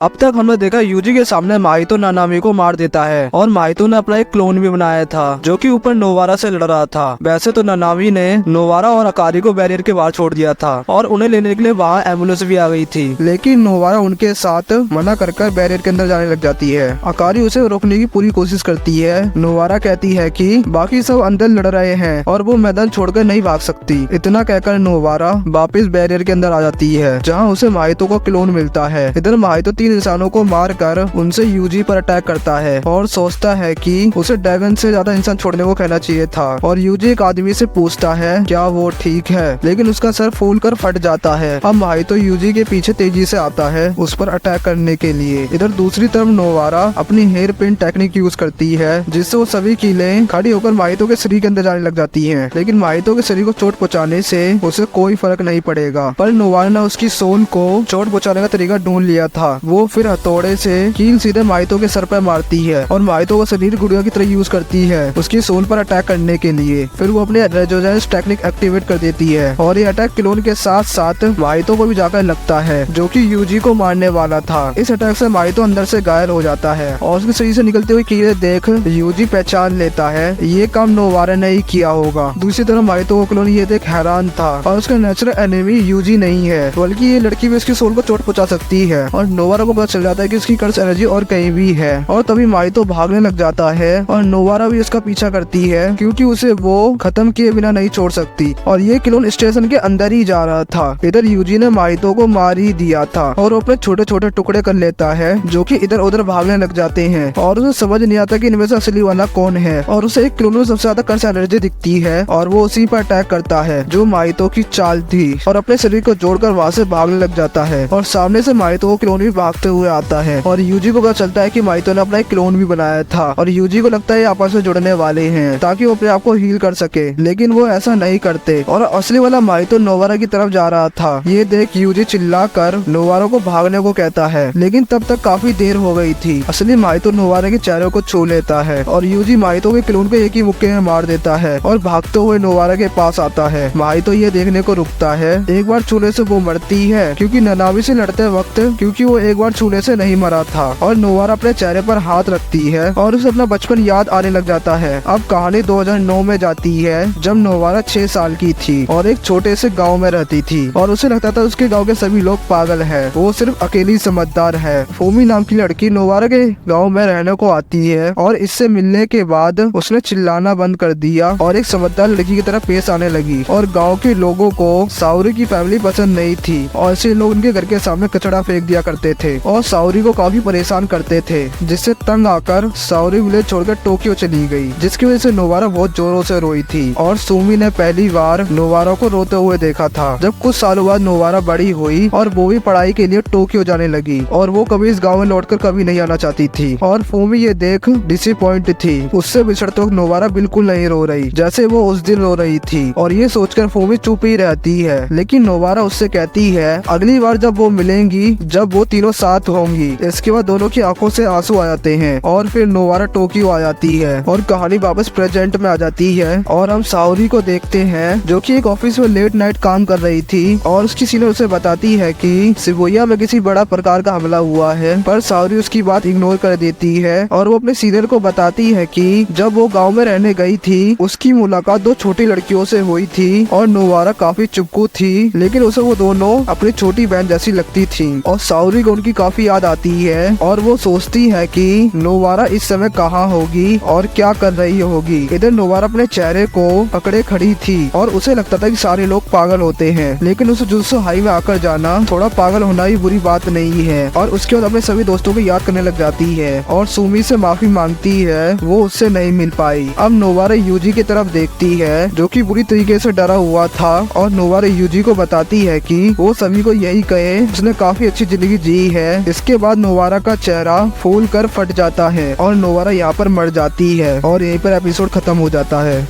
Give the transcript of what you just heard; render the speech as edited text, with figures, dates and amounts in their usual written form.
अब तक हमने देखा यूजी के सामने माहितो नानामी को मार देता है और माहितो ने अपना एक क्लोन भी बनाया था जो कि ऊपर नोवारा से लड़ रहा था। वैसे तो नानामी ने नोवारा और अकारी को बैरियर के बाहर छोड़ दिया था और उन्हें लेने के लिए वहाँ एम्बुलेंस भी आ गई थी, लेकिन नोवारा उनके साथ मना कर बैरियर के अंदर जाने लग जाती है। अकारी उसे रोकने की पूरी कोशिश करती है। नोवारा कहती है कि बाकी सब अंदर लड़ रहे हैं और वो मैदान छोड़कर नहीं भाग सकती। इतना कहकर नोवारा वापस बैरियर के अंदर आ जाती है जहाँ उसे माहितो का क्लोन मिलता है। इधर माहितो तीन इंसानों को मार कर उनसे यूजी पर अटैक करता है और सोचता है कि उसे ड्रैगन से ज्यादा इंसान छोड़ने को कहना चाहिए था। और यूजी एक आदमी से पूछता है क्या वो ठीक है, लेकिन उसका सर फूल कर फट जाता है। अब माहितो यूजी के पीछे तेजी से आता है उस पर अटैक करने के लिए। इधर दूसरी तरफ नोवारा अपनी हेयर पिन टेक्निक यूज करती है जिससे वो सभी कीलें खड़ी होकर माहितो के शरीर के अंदर जाने लग जाती है, लेकिन माहितो के शरीर को चोट पहुँचाने से उसे कोई फर्क नहीं पड़ेगा। पर नोवारा ने उसकी सोल को चोट पहुँचाने का तरीका ढूंढ लिया था। वो फिर हथौड़े से कील सीधे माहितो के सर पर मारती है और माहितो का शरीर गुड़िया की तरह यूज करती है उसकी सोल पर अटैक करने के लिए। फिर वो अपने रेजोनेंस टेक्निक एक्टिवेट कर देती है और ये अटैक क्लोन के साथ साथ माहितो को भी जाकर लगता है जो कि यूजी को मारने वाला था। इस अटैक से माहितो अंदर से घायल हो जाता है और उसके शरीर से निकलते हुए कीड़े देख यूजी पहचान लेता है ये काम नोवारा ने ही किया होगा। दूसरी तरफ माहितो का क्लोन ये देख हैरान था और उसका नेचुरल एनिमी यूजी नहीं है बल्कि ये लड़की भी उसकी सोल को चोट पहुंचा सकती है। और नोवारा को पता चल जाता है कि उसकी कर्स एनर्जी और कहीं भी है और तभी माहितो भागने लग जाता है और नोवारा भी उसका पीछा करती है क्योंकि उसे वो खत्म किए बिना नहीं छोड़ सकती। और ये क्लोन स्टेशन के अंदर ही जा रहा था। इधर यूजी ने माहितो को मार ही दिया था और वो अपने छोटे छोटे टुकड़े कर लेता है जो कि इधर उधर भागने लग जाते हैं और उसे समझ नहीं आता कि इनमें से असली वाला कौन है। और उसे एक क्लोन में सबसे ज्यादा कर्स एनर्जी दिखती है और वो उसी पर अटैक करता है जो माहितो की चाल थी और अपने शरीर को जोड़कर वहाँ से भागने लग जाता है। और सामने से माहितो को क्लोन भी भागते हुए आता है और यूजी को पता चलता है कि माहितो ने अपना एक क्लोन भी बनाया था और यूजी को लगता है आपस में जुड़ने वाले हैं ताकि वो अपने आप को हील कर सके, लेकिन वो ऐसा नहीं करते और असली वाला माहितो नोवारा की तरफ जा रहा था। ये देख यूजी चिल्लाकर नोवारा को भागने को कहता है, लेकिन तब तक काफी देर हो गई थी। असली माहितो नोवारा के चेहरे को छू लेता है और यूजी माहितो के क्लोन को एक ही मुक्के में मार देता है और भागते हुए नोवारा के पास आता है। माहितो ये देखने को रुकता है। एक बार छूने से वो मरती है क्योंकि नानामी से लड़ते वक्त क्योंकि वो एक बार छूने से नहीं मरा था। और नोवारा अपने चेहरे पर हाथ रखती है और उसे अपना बचपन याद आने लग जाता है। अब कहानी 2009 में जाती है जब नोवारा 6 साल की थी और एक छोटे से गांव में रहती थी और उसे लगता था उसके गांव के सभी लोग पागल हैं, वो सिर्फ अकेली समझदार है। फूमी नाम की लड़की नोवारा के गांव में रहने को आती है और इससे मिलने के बाद उसने चिल्लाना बंद कर दिया और एक समझदार लड़की की तरह पेश आने लगी। और गाँव के लोगों को साउरी की फैमिली पसंद नहीं थी और ऐसे लोग उनके घर के सामने कचड़ा फेंक दिया करते थे और साउरी को काफी परेशान करते थे, जिससे तंग आकर साउरी विलेज छोड़कर टोक्यो चली गई, जिसकी वजह से नोवारा बहुत जोरों से रोई थी। और सुमी ने पहली बार नोवारा को रोते हुए देखा था जब कुछ सालों बाद नोवारा बड़ी हुई और वो भी पढ़ाई के लिए टोक्यो जाने लगी और वो कभी इस गाँव में लौटकर कभी नहीं आना चाहती थी। और फूमी ये देख डिसअपॉइंट थी। उससे बिछड़ते वक्त नोवारा बिल्कुल नहीं रो रही जैसे वो उस दिन रो रही थी और ये सोचकर फूमी चुप ही रहती है, लेकिन नोवारा उससे कहती है अगली बार जब वो मिलेंगी जब वो तीनों साथ होंगी। इसके बाद दोनों की आंखों से आंसू आ जाते हैं और फिर नोवारा टोक्यो आ जाती है और कहानी वापस प्रेजेंट में आ जाती है। और हम साउरी को देखते हैं जो कि एक ऑफिस में लेट नाइट काम कर रही थी और उसकी सीनियर उसे बताती है कि शिबुया में किसी बड़ा प्रकार का हमला हुआ है, पर साउरी उसकी बात इग्नोर कर देती है और वो अपने सीनियर को बताती है कि जब वो गाँव में रहने गई थी उसकी मुलाकात 2 छोटी लड़कियों से हुई थी और नोवारा काफी चुपकू थी, लेकिन उसे वो दोनों अपनी छोटी बहन जैसी लगती थी। और साउरी को उनकी काफी याद आती है और वो सोचती है कि नोवारा इस समय कहाँ होगी और क्या कर रही होगी। इधर नोवारा अपने चेहरे को पकड़े खड़ी थी और उसे लगता था कि सारे लोग पागल होते हैं, लेकिन उसे जुत्सु हाई में आकर जाना थोड़ा पागल होना ही बुरी बात नहीं है। और उसके बाद अपने सभी दोस्तों को याद करने लग जाती है और सुमी से माफी मांगती है, वो उससे नहीं मिल पाई। अब नोवारा यूजी की तरफ देखती है जो कि बुरी तरीके से डरा हुआ था और नोवारा यूजी को बताती है कि वो सभी को यही कहे उसने काफी अच्छी जिंदगी जी है। इसके बाद नोवारा का चेहरा फूल कर फट जाता है और नोवारा यहाँ पर मर जाती है और यहीं पर एपिसोड खत्म हो जाता है।